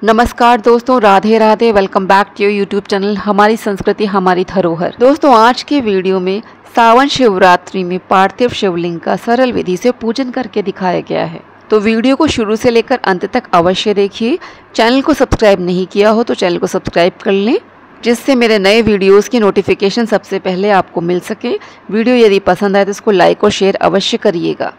नमस्कार दोस्तों, Radhe Radhe. Welcome back to your YouTube channel हमारी संस्कृति हमारी धरोहर। दोस्तों, आज के वीडियो में सावन शिवरात्रि में पार्थिव शिवलिंग का सरल विधि से पूजन करके दिखाया गया है। तो वीडियो को शुरू से लेकर अंत तक अवश्य देखिए। चैनल को सब्सक्राइब नहीं किया हो तो चैनल को सब्सक्राइब कर लें, जिससे मेरे नए वीडियोस की नोटिफिकेशन सबसे पहले आपको मिल सके। वीडियो यदि पसंद आए तो इसको लाइक और शेयर अवश्य करिएगा।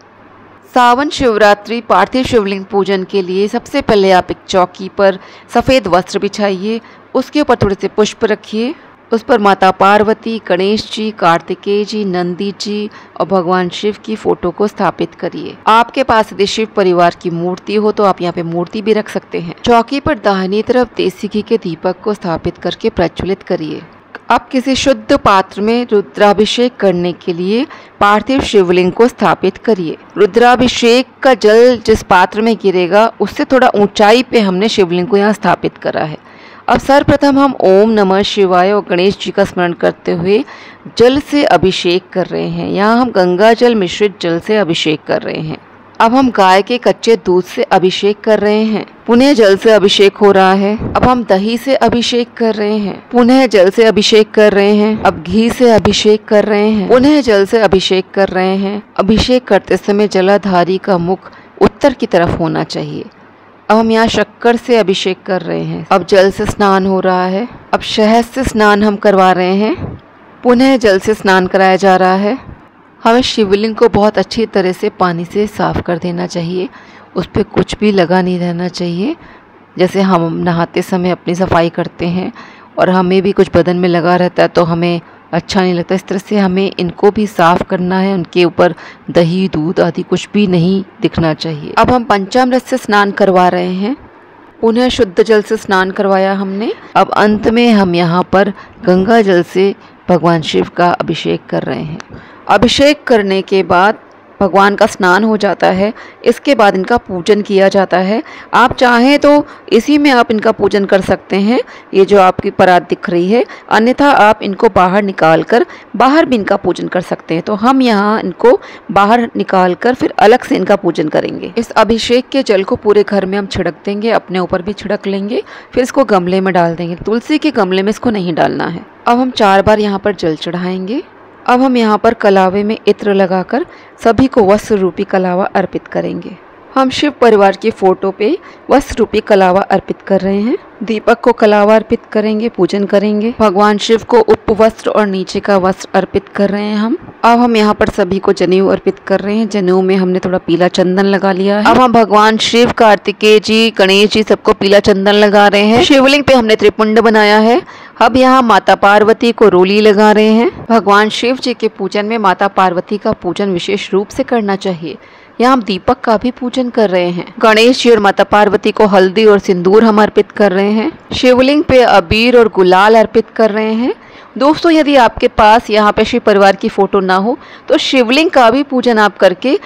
सावन शिवरात्रि पार्थिव शिवलिंग पूजन के लिए सबसे पहले आप एक चौकी पर सफ़ेद वस्त्र बिछाइए, उसके ऊपर थोड़े से पुष्प रखिए, उस पर माता पार्वती, गणेश जी, कार्तिकेय जी, नंदी जी और भगवान शिव की फोटो को स्थापित करिए। आपके पास यदि शिव परिवार की मूर्ति हो तो आप यहाँ पे मूर्ति भी रख सकते हैं। चौकी पर दाहिनी तरफ देसी घी के दीपक को स्थापित करके प्रज्वलित करिए। अब किसी शुद्ध पात्र में रुद्राभिषेक करने के लिए पार्थिव शिवलिंग को स्थापित करिए। रुद्राभिषेक का जल जिस पात्र में गिरेगा उससे थोड़ा ऊंचाई पे हमने शिवलिंग को यहाँ स्थापित करा है। अब सर्वप्रथम हम ओम नमः शिवाय और गणेश जी का स्मरण करते हुए जल से अभिषेक कर रहे हैं। यहाँ हम गंगा जल मिश्रित जल से अभिषेक कर रहे हैं। अब हम गाय के कच्चे दूध से अभिषेक कर रहे हैं। पुनः जल से अभिषेक हो रहा है। अब हम दही से अभिषेक कर रहे हैं। पुनः जल से अभिषेक कर रहे हैं। अब घी से अभिषेक कर रहे हैं। पुनः जल से अभिषेक कर रहे हैं। अभिषेक करते समय जलाधारी का मुख उत्तर की तरफ होना चाहिए। अब हम यहाँ शक्कर से अभिषेक कर रहे हैं। अब जल से स्नान हो रहा है। अब शहद से स्नान हम करवा रहे हैं। पुनः जल से स्नान कराया जा रहा है। हमें शिवलिंग को बहुत अच्छी तरह से पानी से साफ़ कर देना चाहिए। उस पर कुछ भी लगा नहीं रहना चाहिए। जैसे हम नहाते समय अपनी सफाई करते हैं और हमें भी कुछ बदन में लगा रहता है तो हमें अच्छा नहीं लगता। इस तरह से हमें इनको भी साफ़ करना है। उनके ऊपर दही दूध आदि कुछ भी नहीं दिखना चाहिए। अब हम पंचामृत से स्नान करवा रहे हैं। पुनः शुद्ध जल से स्नान करवाया हमने। अब अंत में हम यहाँ पर गंगा जल से भगवान शिव का अभिषेक कर रहे हैं। अभिषेक करने के बाद भगवान का स्नान हो जाता है। इसके बाद इनका पूजन किया जाता है। आप चाहें तो इसी में आप इनका पूजन कर सकते हैं, ये जो आपकी परात दिख रही है। अन्यथा आप इनको बाहर निकाल कर बाहर भी इनका पूजन कर सकते हैं। तो हम यहाँ इनको बाहर निकाल कर फिर अलग से इनका पूजन करेंगे। इस अभिषेक के जल को पूरे घर में हम छिड़क देंगे, अपने ऊपर भी छिड़क लेंगे, फिर इसको गमले में डाल देंगे। तुलसी के गमले में इसको नहीं डालना है। अब हम 4 बार यहाँ पर जल चढ़ाएंगे। अब हम यहाँ पर कलावे में इत्र लगाकर सभी को वस्त्र रूपी कलावा अर्पित करेंगे। हम शिव परिवार की फोटो पे वस्त्र रूपी कलावा अर्पित कर रहे हैं। दीपक को कलावा अर्पित करेंगे, पूजन करेंगे। भगवान शिव को उपवस्त्र और नीचे का वस्त्र अर्पित कर रहे हैं हम। अब हम यहाँ पर सभी को जनेऊ अर्पित कर रहे हैं। जनेऊ में हमने थोड़ा पीला चंदन लगा लिया है। अब हम भगवान शिव, कार्तिकेय जी, गणेश जी सबको पीला चंदन लगा रहे हैं। शिवलिंग पे हमने त्रिपुंड बनाया है। अब यहाँ माता पार्वती को रोली लगा रहे हैं। भगवान शिव जी के पूजन में माता पार्वती का पूजन विशेष रूप से करना चाहिए। यहाँ हम दीपक का भी पूजन कर रहे हैं। गणेश जी और माता पार्वती को हल्दी और सिंदूर हम अर्पित कर रहे हैं। शिवलिंग पे अबीर और गुलाल अर्पित कर रहे हैं। दोस्तों, यदि आपके पास यहाँ पे शिव परिवार की फोटो ना हो तो शिवलिंग का भी पूजन आप करके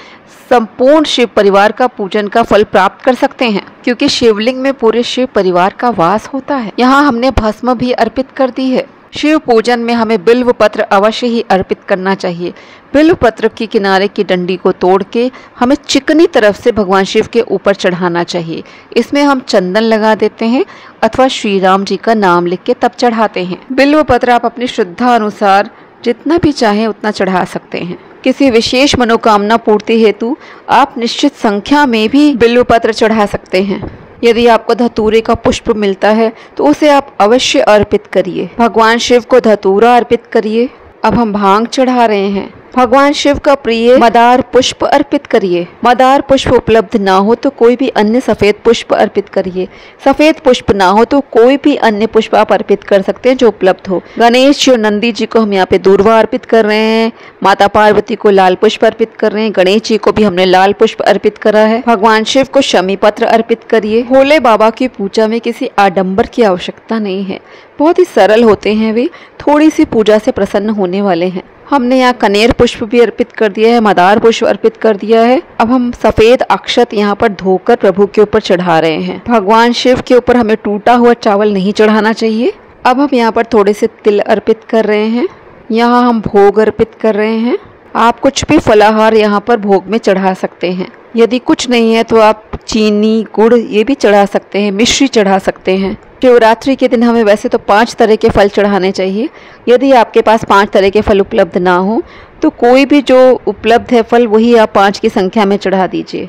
संपूर्ण शिव परिवार का पूजन का फल प्राप्त कर सकते हैं, क्योंकि शिवलिंग में पूरे शिव परिवार का वास होता है। यहाँ हमने भस्म भी अर्पित कर दी है। शिव पूजन में हमें बिल्व पत्र अवश्य ही अर्पित करना चाहिए। बिल्व पत्र की किनारे की डंडी को तोड़ के हमें चिकनी तरफ से भगवान शिव के ऊपर चढ़ाना चाहिए। इसमें हम चंदन लगा देते हैं अथवा श्री राम जी का नाम लिख के तब चढ़ाते हैं। बिल्व पत्र आप अपनी श्रद्धा अनुसार जितना भी चाहें उतना चढ़ा सकते हैं। किसी विशेष मनोकामना पूर्ति हेतु आप निश्चित संख्या में भी बिल्व पत्र चढ़ा सकते हैं। यदि आपको धतूरे का पुष्प मिलता है तो उसे आप अवश्य अर्पित करिए। भगवान शिव को धतूरा अर्पित करिए। अब हम भांग चढ़ा रहे हैं। भगवान शिव का प्रिय मदार पुष्प अर्पित करिए। मदार पुष्प उपलब्ध ना हो तो कोई भी अन्य सफ़ेद पुष्प अर्पित करिए। सफ़ेद पुष्प ना हो तो कोई भी अन्य पुष्प आप अर्पित कर सकते हैं जो उपलब्ध हो। गणेश जी और नंदी जी को हम यहाँ पे दूर्वा अर्पित कर रहे हैं। माता पार्वती को लाल पुष्प अर्पित कर रहे हैं। गणेश जी को भी हमने लाल पुष्प अर्पित करा है। भगवान शिव को शमी पत्र अर्पित करिए। भोले बाबा की पूजा में किसी आडंबर की आवश्यकता नहीं है। बहुत ही सरल होते हैं वे, थोड़ी सी पूजा से प्रसन्न होने वाले हैं। हमने यहाँ कनेर पुष्प भी अर्पित कर दिया है, मदार पुष्प अर्पित कर दिया है। अब हम सफ़ेद अक्षत यहाँ पर धोकर प्रभु के ऊपर चढ़ा रहे हैं। भगवान शिव के ऊपर हमें टूटा हुआ चावल नहीं चढ़ाना चाहिए। अब हम यहाँ पर थोड़े से तिल अर्पित कर रहे हैं। यहाँ हम भोग अर्पित कर रहे हैं। आप कुछ भी फलाहार यहाँ पर भोग में चढ़ा सकते हैं। यदि कुछ नहीं है तो आप चीनी, गुड़ ये भी चढ़ा सकते हैं, मिश्री चढ़ा सकते हैं। शिवरात्रि के दिन हमें वैसे तो 5 तरह के फल चढ़ाने चाहिए। यदि आपके पास 5 तरह के फल उपलब्ध ना हो तो कोई भी जो उपलब्ध है फल वही आप 5 की संख्या में चढ़ा दीजिए।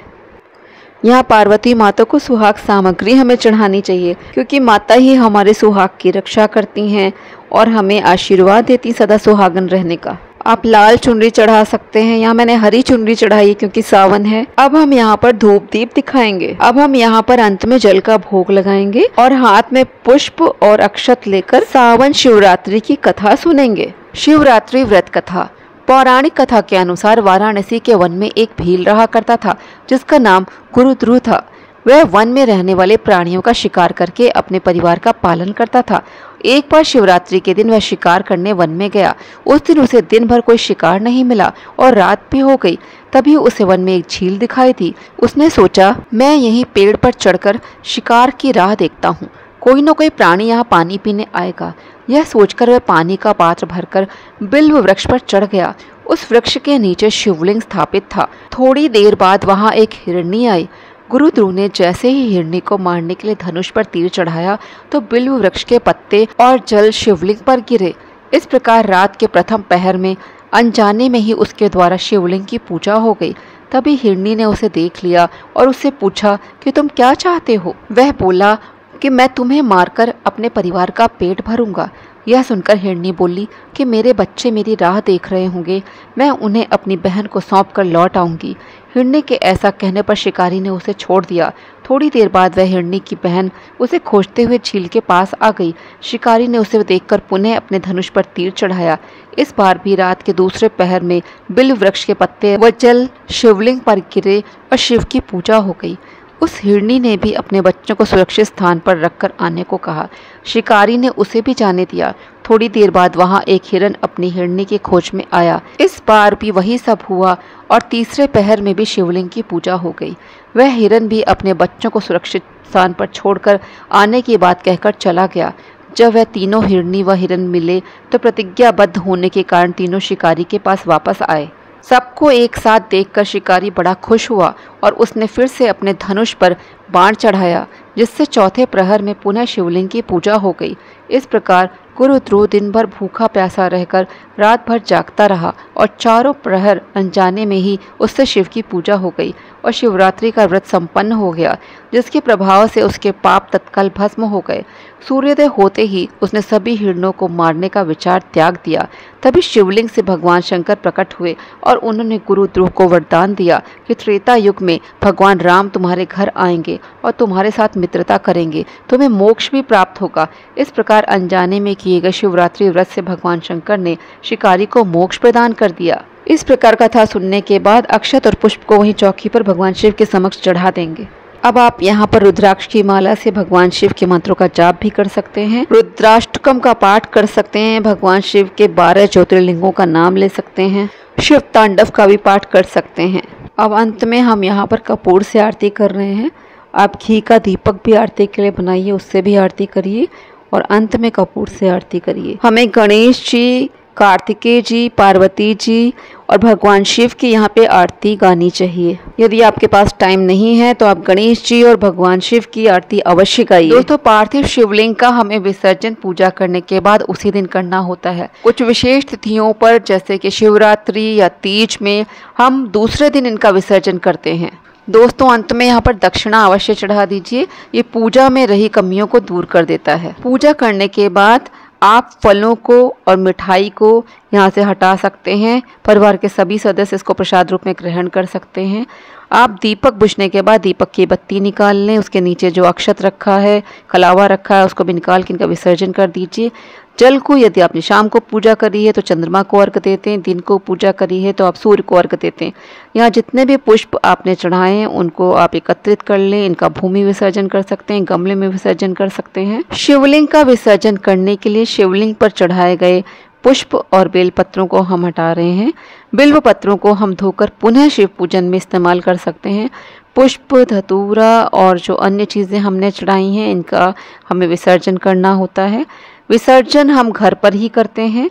यहाँ पार्वती माता को सुहाग सामग्री हमें चढ़ानी चाहिए, क्योंकि माता ही हमारे सुहाग की रक्षा करती हैं और हमें आशीर्वाद देती सदा सुहागन रहने का। आप लाल चुनरी चढ़ा सकते हैं। यहाँ मैंने हरी चुनरी चढ़ाई क्योंकि सावन है। अब हम यहाँ पर धूप दीप दिखाएंगे। अब हम यहाँ पर अंत में जल का भोग लगाएंगे और हाथ में पुष्प और अक्षत लेकर सावन शिवरात्रि की कथा सुनेंगे। शिवरात्रि व्रत कथा। पौराणिक कथा के अनुसार वाराणसी के वन में एक भील रहा करता था जिसका नाम गुरुध्रुव था। वह वन में रहने वाले प्राणियों का शिकार करके अपने परिवार का पालन करता था। एक बार शिवरात्रि के दिन वह शिकार करने वन में गया। उस दिन उसे दिन भर कोई शिकार नहीं मिला और रात भी हो गई। तभी उसे वन में एक झील दिखाई दी। उसने सोचा, मैं यहीं पेड़ पर चढ़कर शिकार की राह देखता हूँ, कोई न कोई प्राणी यहाँ पानी पीने आएगा। यह सोचकर वह पानी का पात्र भरकर बिल्व वृक्ष पर चढ़ गया। उस वृक्ष के नीचे शिवलिंग स्थापित था। थोड़ी देर बाद वहां एक हिरणी आई। गुरुध्रुव ने जैसे ही हिरणी को मारने के लिए धनुष पर तीर चढ़ाया तो बिल्व वृक्ष के पत्ते और जल शिवलिंग पर गिरे। इस प्रकार रात के प्रथम पहर में अनजाने में ही उसके द्वारा शिवलिंग की पूजा हो गई। तभी हिरणी ने उसे देख लिया और उससे पूछा कि तुम क्या चाहते हो। वह बोला कि मैं तुम्हें मारकर अपने परिवार का पेट भरूंगा। यह सुनकर हिरणी बोली कि मेरे बच्चे मेरी राह देख रहे होंगे, मैं उन्हें अपनी बहन को सौंप कर लौट आऊंगी। हिरणी के ऐसा कहने पर शिकारी ने उसे छोड़ दिया। थोड़ी देर बाद वह हिरणी की बहन उसे खोजते हुए झील के पास आ गई। शिकारी ने उसे देखकर पुनः अपने धनुष पर तीर चढ़ाया। इस बार भी रात के दूसरे पहर में बिल्व वृक्ष के पत्ते व जल शिवलिंग पर गिरे और शिव की पूजा हो गई। उस हिरणी ने भी अपने बच्चों को सुरक्षित स्थान पर रखकर आने को कहा। शिकारी ने उसे भी जाने दिया। थोड़ी देर बाद वहां एक हिरन अपनी हिरणी की खोज में आया। इस बार भी वही सब हुआ और तीसरे पहर में भी शिवलिंग की पूजा हो गई। वह हिरन भी अपने बच्चों को सुरक्षित स्थान पर छोड़कर आने की बात कहकर चला गया। जब वह तीनों हिरणी व हिरन मिले तो प्रतिज्ञाबद्ध होने के कारण तीनों शिकारी के पास वापस आए। सबको एक साथ देखकर शिकारी बड़ा खुश हुआ और उसने फिर से अपने धनुष पर बाण चढ़ाया, जिससे चौथे प्रहर में पुनः शिवलिंग की पूजा हो गई। इस प्रकार गुरुध्रुव दिन भर भूखा प्यासा रहकर रात भर जागता रहा और चारों प्रहर अनजाने में ही उससे शिव की पूजा हो गई और शिवरात्रि का व्रत संपन्न हो गया, जिसके प्रभाव से उसके पाप तत्काल भस्म हो गए। सूर्योदय होते ही उसने सभी हिरणों को मारने का विचार त्याग दिया। तभी शिवलिंग से भगवान शंकर प्रकट हुए और उन्होंने गुरुध्रुव को वरदान दिया कि त्रेता युग में भगवान राम तुम्हारे घर आएंगे और तुम्हारे साथ मित्रता करेंगे, तुम्हें मोक्ष भी प्राप्त होगा। इस प्रकार अनजाने में किए गए शिवरात्रि व्रत से भगवान शंकर ने शिकारी को मोक्ष प्रदान कर दिया। इस प्रकार कथा सुनने के बाद अक्षत और पुष्प को वहीं चौकी पर भगवान शिव के समक्ष चढ़ा देंगे। अब आप यहाँ पर रुद्राक्ष की माला से भगवान शिव के मंत्रों का जाप भी कर सकते हैं, रुद्राष्टकम का पाठ कर सकते हैं, भगवान शिव के 12 ज्योतिर्लिंगों का नाम ले सकते हैं, शिव तांडव का भी पाठ कर सकते हैं। अब अंत में हम यहाँ पर कपूर से आरती कर रहे हैं। आप घी का दीपक भी आरती के लिए बनाइए, उससे भी आरती करिए और अंत में कपूर से आरती करिए। हमें गणेश जी, कार्तिकेय जी, पार्वती जी और भगवान शिव की यहाँ पे आरती गानी चाहिए। यदि आपके पास टाइम नहीं है तो आप गणेश जी और भगवान शिव की आरती अवश्य गाइए। दोस्तों, पार्थिव शिवलिंग का हमें विसर्जन पूजा करने के बाद उसी दिन करना होता है। कुछ विशेष तिथियों पर जैसे कि शिवरात्रि या तीज में हम दूसरे दिन इनका विसर्जन करते हैं। दोस्तों, अंत में यहाँ पर दक्षिणा अवश्य चढ़ा दीजिए, ये पूजा में रही कमियों को दूर कर देता है। पूजा करने के बाद आप फलों को और मिठाई को यहाँ से हटा सकते हैं। परिवार के सभी सदस्य इसको प्रसाद रूप में ग्रहण कर सकते हैं। आप दीपक बुझने के बाद दीपक की बत्ती निकाल लें, उसके नीचे जो अक्षत रखा है, कलावा रखा है, उसको भी निकाल के इनका विसर्जन कर दीजिए। जल को यदि आपने शाम को पूजा करी है तो चंद्रमा को अर्घ देते हैं, दिन को पूजा करी है तो आप सूर्य को अर्घ देते हैं। यहाँ जितने भी पुष्प आपने चढ़ाए हैं उनको आप एकत्रित कर लें, इनका भूमि विसर्जन कर सकते हैं, गमले में विसर्जन कर सकते हैं। शिवलिंग का विसर्जन करने के लिए शिवलिंग पर चढ़ाए गए पुष्प और बेलपत्रों को हम हटा रहे हैं। बिल्व पत्रों को हम धोकर पुनः शिव पूजन में इस्तेमाल कर सकते हैं। पुष्प, धतूरा और जो अन्य चीज़ें हमने चढ़ाई हैं इनका हमें विसर्जन करना होता है। विसर्जन हम घर पर ही करते हैं।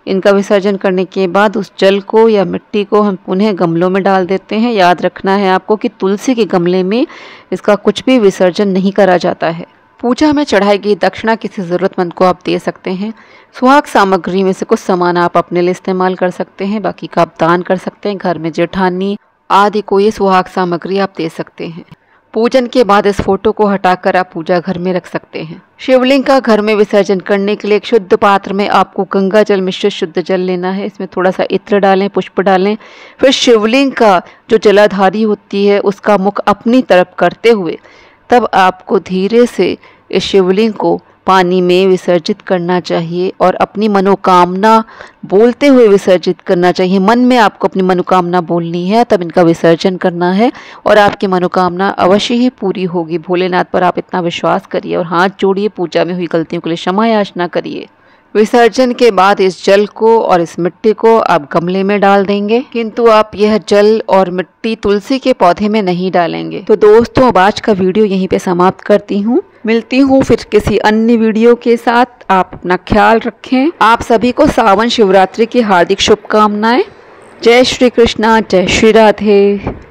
इनका विसर्जन करने के बाद उस जल को या मिट्टी को हम पुनः गमलों में डाल देते हैं। याद रखना है आपको कि तुलसी के गमले में इसका कुछ भी विसर्जन नहीं करा जाता है। पूजा में चढ़ाई गई दक्षिणा किसी ज़रूरतमंद को आप दे सकते हैं। सुहाग सामग्री में से कुछ सामान आप अपने लिए इस्तेमाल कर सकते हैं, बाकी का आप दान कर सकते हैं। घर में जेठानी आदि को ये सुहाग सामग्री आप दे सकते हैं। पूजन के बाद इस फोटो को हटाकर आप पूजा घर में रख सकते हैं। शिवलिंग का घर में विसर्जन करने के लिए एक शुद्ध पात्र में आपको गंगा जल मिश्रित शुद्ध जल लेना है। इसमें थोड़ा सा इत्र डालें, पुष्प डालें। फिर शिवलिंग का जो जलाधारी होती है उसका मुख अपनी तरफ करते हुए तब आपको धीरे से इस शिवलिंग को पानी में विसर्जित करना चाहिए और अपनी मनोकामना बोलते हुए विसर्जित करना चाहिए। मन में आपको अपनी मनोकामना बोलनी है, तब इनका विसर्जन करना है और आपकी मनोकामना अवश्य ही पूरी होगी। भोलेनाथ पर आप इतना विश्वास करिए और हाथ जोड़िए, पूजा में हुई गलतियों के लिए क्षमा याचना करिए। विसर्जन के बाद इस जल को और इस मिट्टी को आप गमले में डाल देंगे, किंतु आप यह जल और मिट्टी तुलसी के पौधे में नहीं डालेंगे। तो दोस्तों, अब आज का वीडियो यहीं पे समाप्त करती हूँ। मिलती हूँ फिर किसी अन्य वीडियो के साथ। आप अपना ख्याल रखें। आप सभी को सावन शिवरात्रि की हार्दिक शुभकामनाएं। जय श्री कृष्णा, जय श्री राधे।